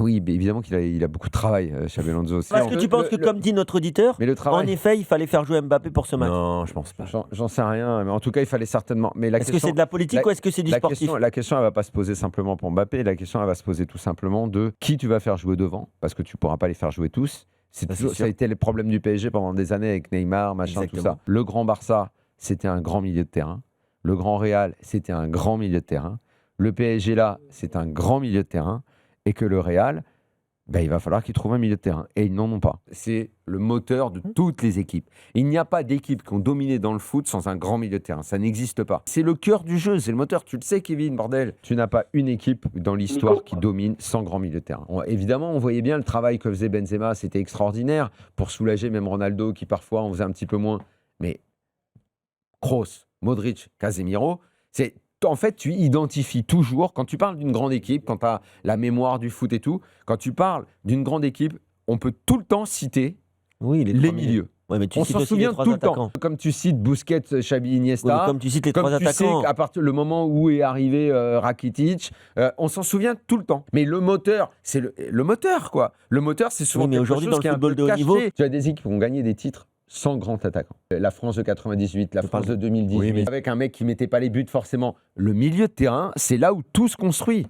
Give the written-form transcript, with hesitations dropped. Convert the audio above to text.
Oui, mais évidemment qu'il a beaucoup de travail, Xabi Alonso. Est-ce que tu penses que, comme dit notre auditeur, mais le en travail, effet, il fallait faire jouer Mbappé pour ce match? Non, je pense pas. j'en sais rien, mais en tout cas, il fallait certainement. Mais la Est-ce que question, c'est de la politique ou est-ce que c'est du sportif? la question, elle va pas se poser simplement pour Mbappé. La question, elle va se poser tout simplement de qui tu vas faire jouer devant, parce que tu pourras pas les faire jouer tous. Ça, c'est Ça a sûr. été le problème du PSG pendant des années avec Neymar, machin, tout Exactement. ça. Le grand Barça, c'était un grand milieu de terrain. Le grand Real, c'était un grand milieu de terrain. Le PSG là, c'est un grand milieu de terrain. Et que le Real, ben, il va falloir qu'ils trouvent un milieu de terrain. Et ils n'en ont pas. C'est le moteur de toutes les équipes. Il n'y a pas d'équipe qui ont dominé dans le foot sans un grand milieu de terrain. Ça n'existe pas. C'est le cœur du jeu, c'est le moteur. Tu le sais, Kevin, bordel. Tu n'as pas une équipe dans l'histoire qui domine sans grand milieu de terrain. Évidemment, on voyait bien le travail que faisait Benzema. C'était extraordinaire pour soulager même Ronaldo qui parfois en faisait un petit peu moins. Mais Kroos, Modric, Casemiro, c'est... En fait, tu identifies toujours, quand tu parles d'une grande équipe, quand tu as la mémoire du foot et tout, quand tu parles d'une grande équipe, on peut tout le temps citer Oui, les milieux. Ouais, mais tu On cites s'en aussi souvient les trois tout le attaquants. temps. Comme tu cites Busquets, Xabi, Oui, mais Iniesta, comme tu cites les trois comme tu sais attaquants. qu'à partir du moment où est arrivé Rakitic, on s'en souvient tout le temps. Mais le moteur, c'est le moteur, quoi. Le moteur, c'est souvent Oui, mais quelque aujourd'hui, chose dans le qui est un football peu de haut caché. niveau- Tu as des équipes qui ont gagné des titres sans grand attaquant. La France de 98, la Je France parle- de 2018, Oui, mais- avec un mec qui mettait pas les buts forcément. Le milieu de terrain, c'est là où tout se construit.